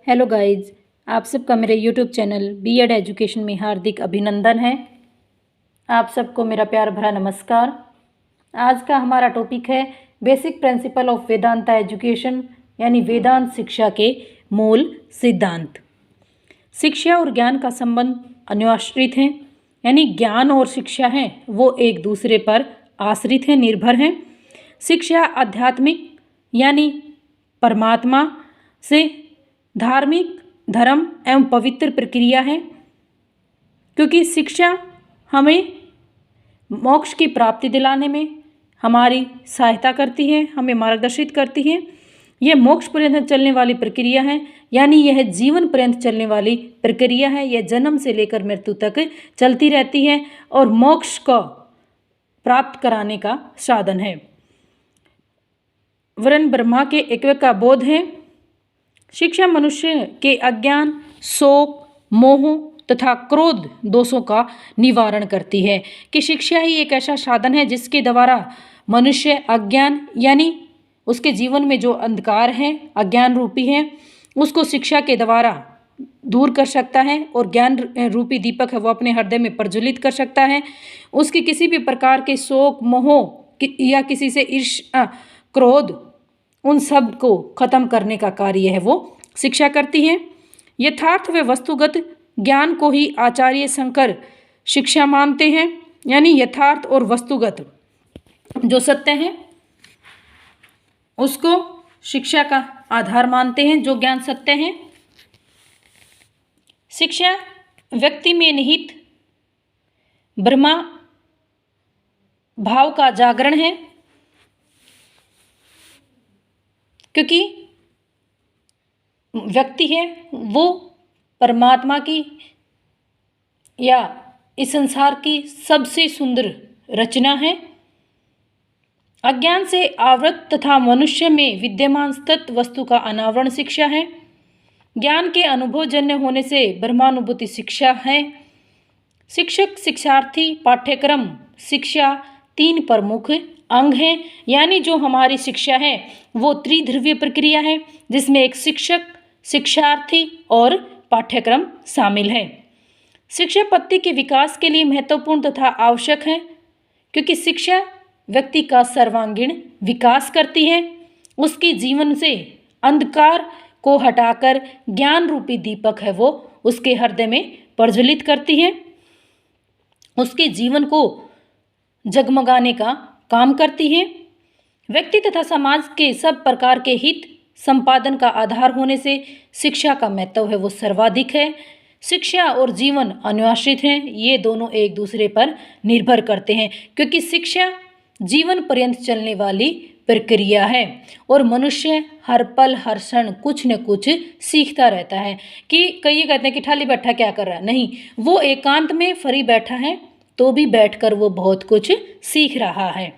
Hello guys, आप सबका मेरे यूट्यूब चैनल बीएड एजुकेशन में हार्दिक अभिनंदन है। आप सबको मेरा प्यार भरा नमस्कार। आज का हमारा टॉपिक है basic principle of Vedanta education, यानी वेदांत शिक्षा के मूल सिद्धांत। शिक्षा और ज्ञान का संबंध अन्योन्याश्रित है, यानी ज्ञान और शिक्षा हैं वो एक दूसरे पर आश्रित हैं, निर्भर हैं। शिक्षा आध्यात्मिक यानी परमात्मा से धार्मिक, धर्म एवं पवित्र प्रक्रिया है, क्योंकि शिक्षा हमें मोक्ष की प्राप्ति दिलाने में हमारी सहायता करती है, हमें मार्गदर्शित करती है। यह मोक्ष पर्यंत चलने वाली प्रक्रिया है, यानी यह जीवन पर्यंत चलने वाली प्रक्रिया है। यह जन्म से लेकर मृत्यु तक चलती रहती है और मोक्ष को प्राप्त कराने का साधन है। वर्ण ब्रह्मा के एकत्व का बोध है। शिक्षा मनुष्य के अज्ञान, शोक, मोह तथा क्रोध दोषों का निवारण करती है कि शिक्षा ही एक ऐसा साधन है जिसके द्वारा मनुष्य अज्ञान यानी उसके जीवन में जो अंधकार है, अज्ञान रूपी है, उसको शिक्षा के द्वारा दूर कर सकता है और ज्ञान रूपी दीपक है वो अपने हृदय में प्रज्वलित कर सकता है। उसकी किसी भी प्रकार के शोक, मोह या किसी से ईर्ष्या, क्रोध, उन सब को खत्म करने का कार्य है वो शिक्षा करती है। यथार्थ व वस्तुगत ज्ञान को ही आचार्य शंकर शिक्षा मानते हैं, यानी यथार्थ और वस्तुगत जो सत्य है उसको शिक्षा का आधार मानते हैं, जो ज्ञान सत्य है। शिक्षा व्यक्ति में निहित ब्रह्मा भाव का जागरण है, क्योंकि व्यक्ति है वो परमात्मा की या इस संसार की सबसे सुंदर रचना है। अज्ञान से आवृत तथा मनुष्य में विद्यमान सत्य वस्तु का अनावरण शिक्षा है। ज्ञान के अनुभवजन्य होने से ब्रह्मानुभूति शिक्षा है। शिक्षक, शिक्षार्थी, पाठ्यक्रम, शिक्षा तीन प्रमुख अंग हैं, यानी जो हमारी शिक्षा है वो त्रिध्रुवीय प्रक्रिया है जिसमें एक शिक्षक, शिक्षार्थी और पाठ्यक्रम शामिल है। शिक्षा व्यक्ति के विकास के लिए महत्वपूर्ण तथा आवश्यक है, क्योंकि शिक्षा व्यक्ति का सर्वांगीण विकास करती है। उसके जीवन से अंधकार को हटाकर ज्ञान रूपी दीपक है वो उसके हृदय में प्रज्वलित करती है, उसके जीवन को जगमगाने का काम करती है। व्यक्ति तथा समाज के सब प्रकार के हित संपादन का आधार होने से शिक्षा का महत्व है वो सर्वाधिक है। शिक्षा और जीवन अन्योन्याश्रित हैं, ये दोनों एक दूसरे पर निर्भर करते हैं, क्योंकि शिक्षा जीवन पर्यंत चलने वाली प्रक्रिया है और मनुष्य हर पल हर क्षण कुछ न कुछ सीखता रहता है। कि कई कहते हैं कि ठाली बैठा क्या कर रहा है, नहीं, वो एकांत में फ्री बैठा है तो भी बैठकर वो बहुत कुछ सीख रहा है।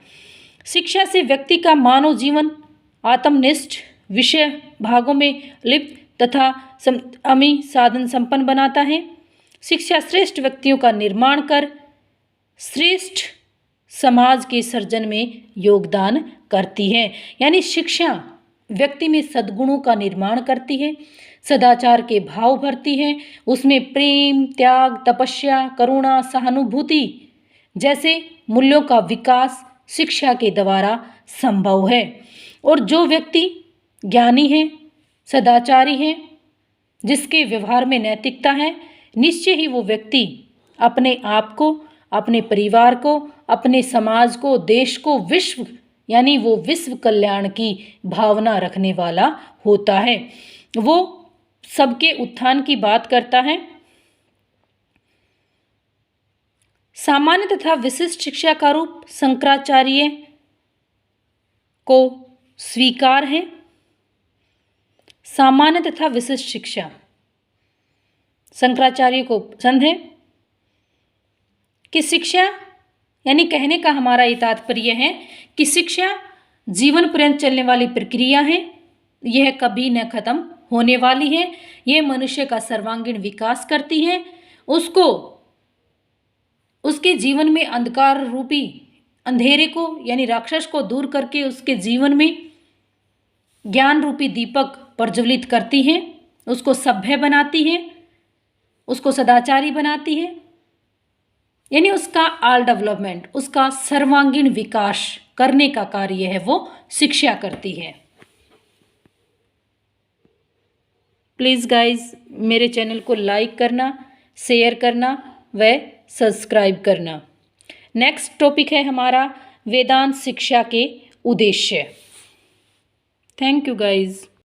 शिक्षा से व्यक्ति का मानव जीवन आत्मनिष्ठ, विषय भागों में लिप्त तथा अमी साधन संपन्न बनाता है। शिक्षा श्रेष्ठ व्यक्तियों का निर्माण कर श्रेष्ठ समाज के सर्जन में योगदान करती है, यानी शिक्षा व्यक्ति में सद्गुणों का निर्माण करती है, सदाचार के भाव भरती है, उसमें प्रेम, त्याग, तपस्या, करुणा, सहानुभूति जैसे मूल्यों का विकास शिक्षा के द्वारा संभव है। और जो व्यक्ति ज्ञानी है, सदाचारी है, जिसके व्यवहार में नैतिकता है, निश्चय ही वो व्यक्ति अपने आप को, अपने परिवार को, अपने समाज को, देश को, विश्व यानी वो विश्व कल्याण की भावना रखने वाला होता है। वो सबके उत्थान की बात करता है। सामान्य तथा विशिष्ट शिक्षा का रूप शंकराचार्य को स्वीकार है। सामान्य तथा विशिष्ट शिक्षा शंकराचार्य को पसंद है कि शिक्षा यानी कहने का हमारा ये तात्पर्य है कि शिक्षा जीवन पर्यंत चलने वाली प्रक्रिया है, यह कभी न खत्म होने वाली है। यह मनुष्य का सर्वांगीण विकास करती है, उसको उसके जीवन में अंधकार रूपी अंधेरे को यानी राक्षस को दूर करके उसके जीवन में ज्ञान रूपी दीपक प्रज्वलित करती है। उसको सभ्य बनाती है, उसको सदाचारी बनाती है, यानी उसका ऑल डेवलपमेंट, उसका सर्वांगीण विकास करने का कार्य है वो शिक्षा करती है। प्लीज़ गाइस मेरे चैनल को लाइक करना, शेयर करना व सब्सक्राइब करना। नेक्स्ट टॉपिक है हमारा वेदांत शिक्षा के उद्देश्य। Thank you guys.